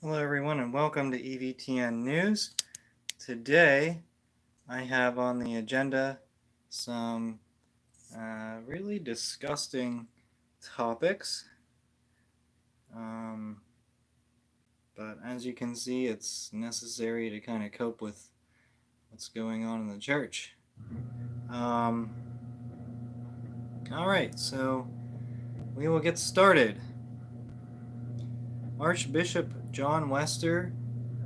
Hello everyone and welcome to EVTN News. Today I have on the agenda some really disgusting topics, but as you can see it's necessary to kind of cope with what's going on in the church. Alright, so we will get started. Archbishop John Wester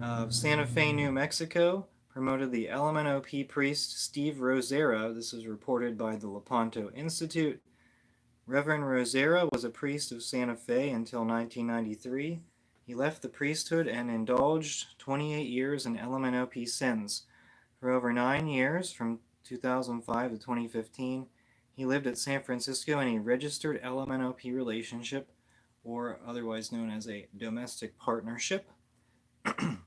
of Santa Fe, New Mexico, promoted the LMNOP priest Steve Rosera. This is reported by the Lepanto Institute. Reverend Rosera was a priest of Santa Fe until 1993. He left the priesthood and indulged 28 years in LMNOP sins. For over 9 years, from 2005 to 2015, he lived at San Francisco in a registered LMNOP relationship, or otherwise known as a domestic partnership. It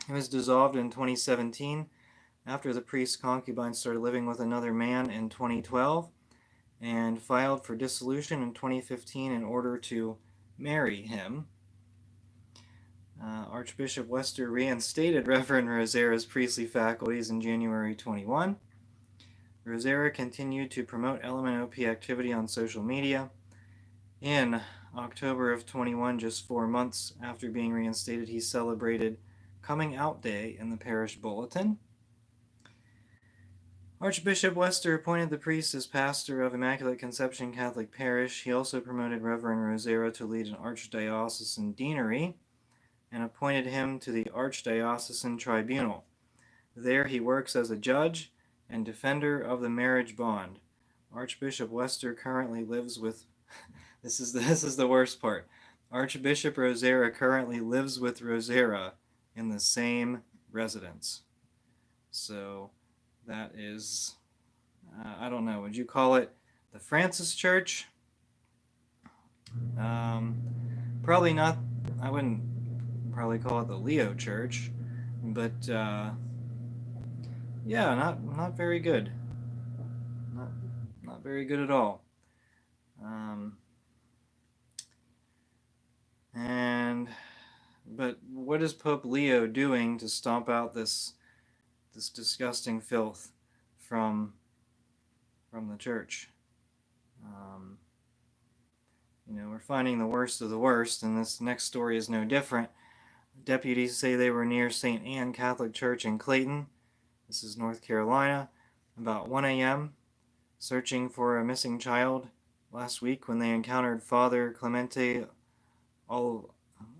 was dissolved in 2017 after the priest's concubine started living with another man in 2012, and filed for dissolution in 2015 in order to marry him. Archbishop Wester reinstated Reverend Rosera's priestly faculties in January 21. Rosera continued to promote LMNOP activity on social media. In October of 21, just 4 months after being reinstated, he celebrated Coming Out Day in the parish bulletin. Archbishop Wester appointed the priest as pastor of Immaculate Conception Catholic Parish. He also promoted Reverend Rosera to lead an archdiocesan deanery and appointed him to the Archdiocesan Tribunal. There he works as a judge and defender of the marriage bond. Archbishop Wester currently lives with this is the worst part. Archbishop Rosera currently lives with Rosera in the same residence. So that is, I don't know, would you call it the Francis Church? Probably not. I wouldn't probably call it the Leo Church, but yeah, not very good. Not very good at all. But what is Pope Leo doing to stomp out this disgusting filth from the church? We're finding the worst of the worst, and this next story is no different. Deputies say they were near St. Anne Catholic Church in Clayton, this is North Carolina, about 1 a.m., searching for a missing child last week when they encountered Father Clemente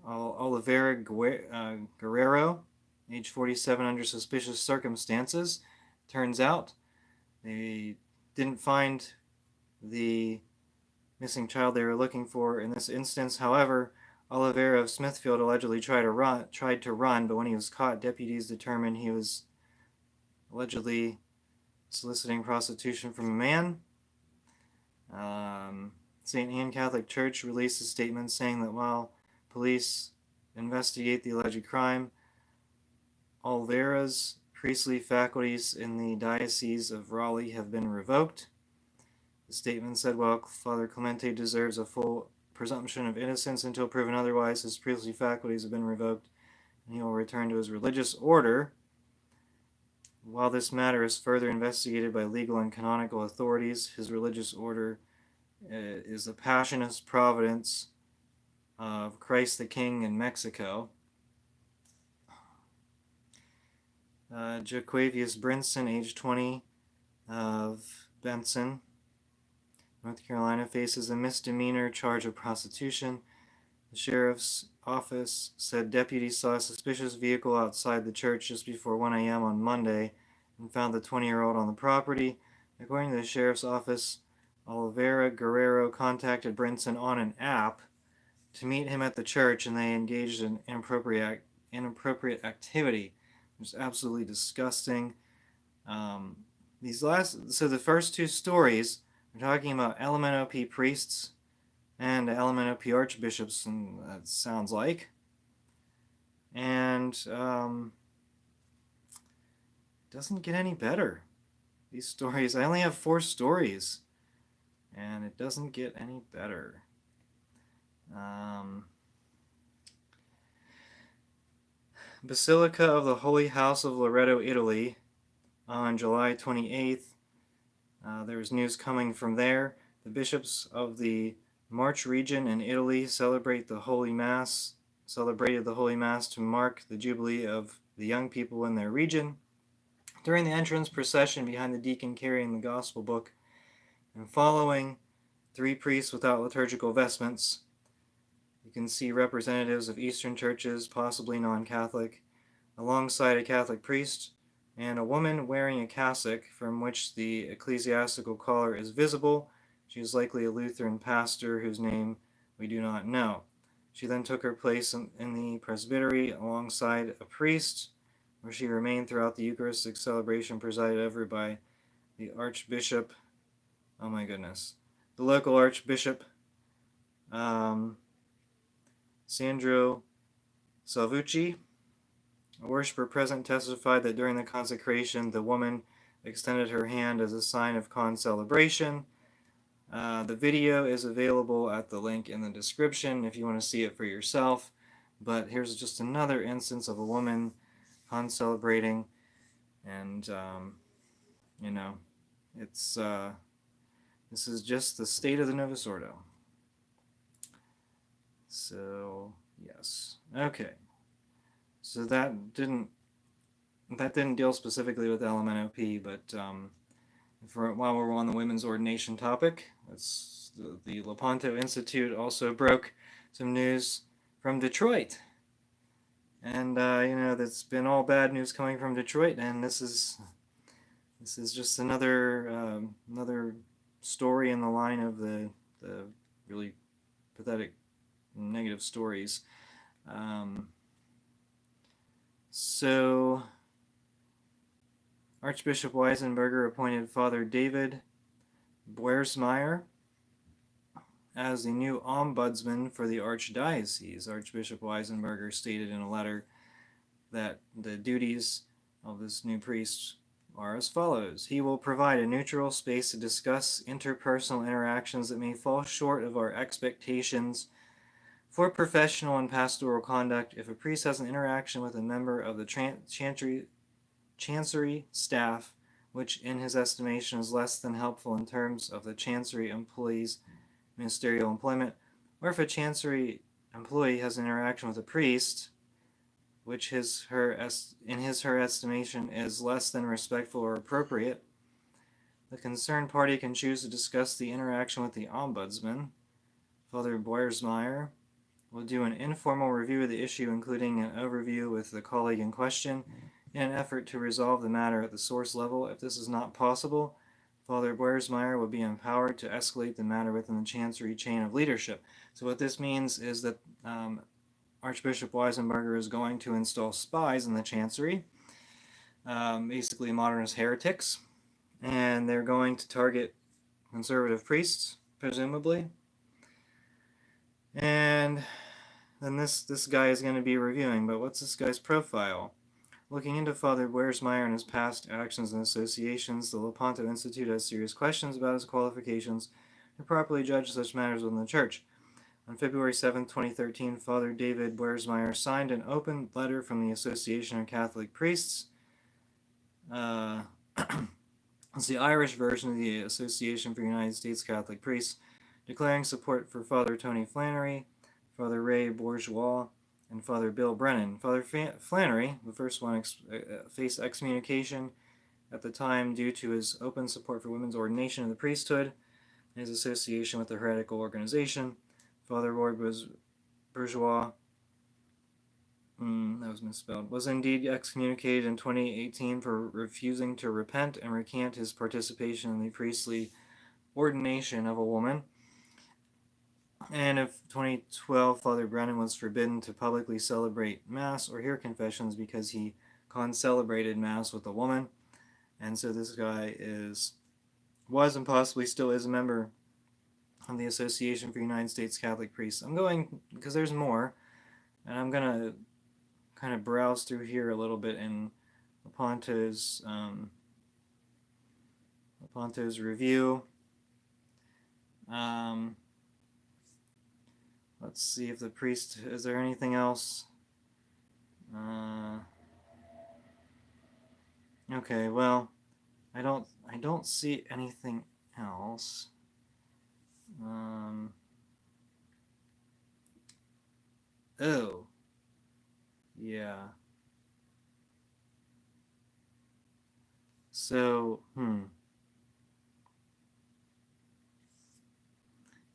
Oliveira Guerrero, age 47, under suspicious circumstances. Turns out they didn't find the missing child they were looking for in this instance. However, Oliveira of Smithfield allegedly tried to run, but when he was caught, deputies determined he was allegedly soliciting prostitution from a man. St. Anne Catholic Church released a statement saying that while police investigate the alleged crime, Oliveira's priestly faculties in the Diocese of Raleigh have been revoked. The statement said, while Father Clemente deserves a full presumption of innocence until proven otherwise, his priestly faculties have been revoked, and he will return to his religious order. While this matter is further investigated by legal and canonical authorities, his religious order is the Passionist Providence of Christ the King in Mexico. Jaquavius Brinson, age 20, of Benson, North Carolina, faces a misdemeanor charge of prostitution. The sheriff's office said deputies saw a suspicious vehicle outside the church just before 1 a.m. on Monday and found the 20-year-old on the property. According to the sheriff's office, Oliveira Guerrero contacted Brinson on an app to meet him at the church, and they engaged in inappropriate activity. It was absolutely disgusting. So the first two stories are talking about LMNOP priests and LMNOP archbishops, and that sounds like. And it doesn't get any better. These stories, I only have 4 stories, and it doesn't get any better. Basilica of the Holy House of Loreto, Italy, on July 28th. There was news coming from there. The bishops of the March region in Italy celebrated the Holy Mass to mark the Jubilee of the young people in their region. During the entrance procession behind the deacon carrying the Gospel book and following 3 priests without liturgical vestments, you can see representatives of Eastern churches, possibly non-Catholic, alongside a Catholic priest, and a woman wearing a cassock from which the ecclesiastical collar is visible. She is likely a Lutheran pastor whose name we do not know. She then took her place in the presbytery alongside a priest, where she remained throughout the Eucharistic celebration presided over by the Archbishop. Oh my goodness. The local Archbishop, Sandro Salvucci. A worshiper present testified that during the consecration, the woman extended her hand as a sign of concelebration. The video is available at the link in the description if you want to see it for yourself. But here's just another instance of a woman concelebrating, and you know, it's this is just the state of the Novus Ordo. So yes, okay. So that didn't deal specifically with LMNOP, but while we're on the women's ordination topic, the Lepanto Institute also broke some news from Detroit, and that's been all bad news coming from Detroit, and this is just another story in the line of the really pathetic negative stories. So, Archbishop Weisenberger appointed Father David Boersmeyer as the new ombudsman for the Archdiocese. Archbishop Weisenberger stated in a letter that the duties of this new priest are as follows. He will provide a neutral space to discuss interpersonal interactions that may fall short of our expectations for professional and pastoral conduct. If a priest has an interaction with a member of the chancery staff, which in his estimation is less than helpful in terms of the chancery employee's ministerial employment, or if a chancery employee has an interaction with a priest, which in her estimation is less than respectful or appropriate, the concerned party can choose to discuss the interaction with the ombudsman. Father Boersmeyer will do an informal review of the issue, including an overview with the colleague in question, in an effort to resolve the matter at the source level. If this is not possible, Father Boersmeyer will be empowered to escalate the matter within the Chancery chain of leadership. So what this means is that Archbishop Weisenberger is going to install spies in the Chancery, basically modernist heretics, and they're going to target conservative priests, presumably. And then this guy is going to be reviewing, but what's this guy's profile? Looking into Father Boersmeyer and his past actions and associations, the Lepanto Institute has serious questions about his qualifications to properly judge such matters within the Church. On February 7, 2013, Father David Boersmeyer signed an open letter from the Association of Catholic Priests. It's the Irish version of the Association for United States Catholic Priests, declaring support for Father Tony Flannery, Father Ray Bourgeois, and Father Bill Brennan. Father Flannery, the first one, faced excommunication at the time due to his open support for women's ordination in the priesthood and his association with the heretical organization. Father Roy Bourgeois, that was misspelled, was indeed excommunicated in 2018 for refusing to repent and recant his participation in the priestly ordination of a woman. And in 2012, Father Brennan was forbidden to publicly celebrate Mass or hear confessions because he concelebrated Mass with a woman. And so this guy was and possibly still is a member of the Association for United States Catholic Priests. I'm going, because there's more, and I'm going to kind of browse through here a little bit in Lepanto's review. Let's see if the priest, is there anything else? Okay, well, I don't see anything else. Um, oh, yeah. So,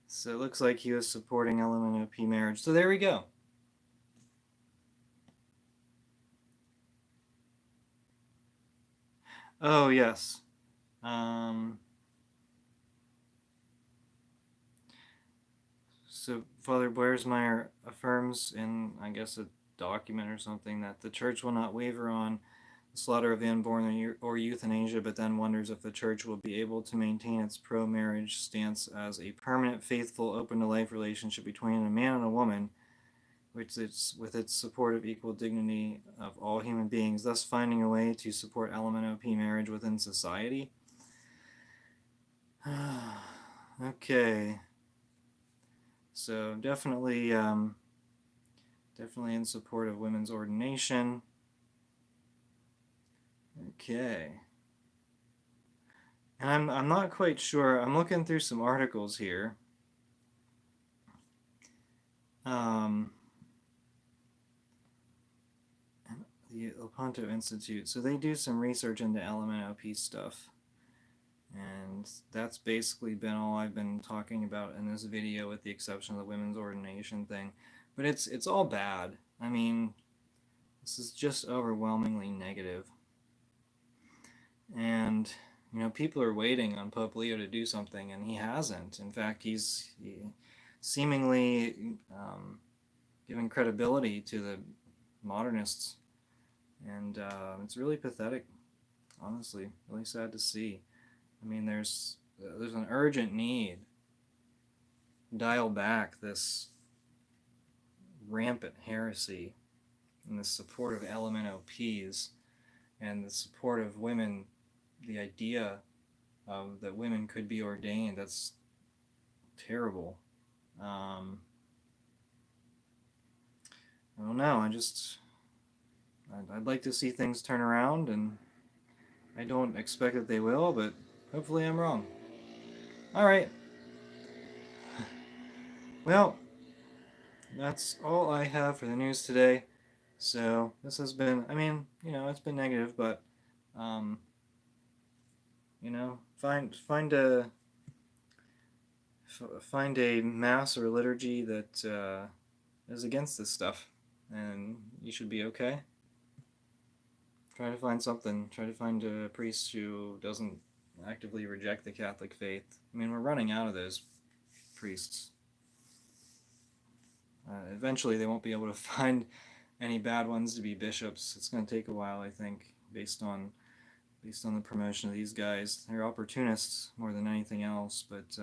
So it looks like he was supporting LMNOP marriage. So there we go. Oh, yes. Um, so Father Blaersmeyer affirms in, I guess, a document or something that the church will not waver on the slaughter of the unborn or euthanasia, but then wonders if the church will be able to maintain its pro-marriage stance as a permanent, faithful, open-to-life relationship between a man and a woman, which is with its support of equal dignity of all human beings, thus finding a way to support LMNOP marriage within society. Okay, so definitely in support of women's ordination. Okay, and I'm not quite sure. I'm looking through some articles here. Um, the Lepanto Institute. So they do some research into LMNOP stuff. And that's basically been all I've been talking about in this video, with the exception of the women's ordination thing. But it's all bad. I mean, this is just overwhelmingly negative. And people are waiting on Pope Leo to do something, and he hasn't. In fact, he's seemingly giving credibility to the modernists, and it's really pathetic. Honestly, really sad to see. I mean, there's an urgent need to dial back this rampant heresy and the support of LMNOPs and the support of women. The idea that women could be ordained, that's terrible. I don't know. I'd like to see things turn around, and I don't expect that they will, but hopefully I'm wrong. All right. Well, that's all I have for the news today. So this has been, I mean, it's been negative, but, um, find a mass or liturgy that is against this stuff, and you should be okay. Try to find something. Try to find a priest who doesn't actively reject the Catholic faith. I mean, we're running out of those priests. Eventually, they won't be able to find any bad ones to be bishops. It's going to take a while, I think, based on the promotion of these guys. They're opportunists more than anything else, but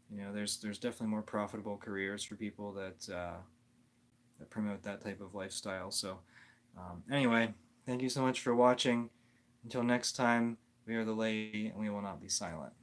there's definitely more profitable careers for people that promote that type of lifestyle. So anyway, thank you so much for watching. Until next time, we are the laity, and we will not be silent.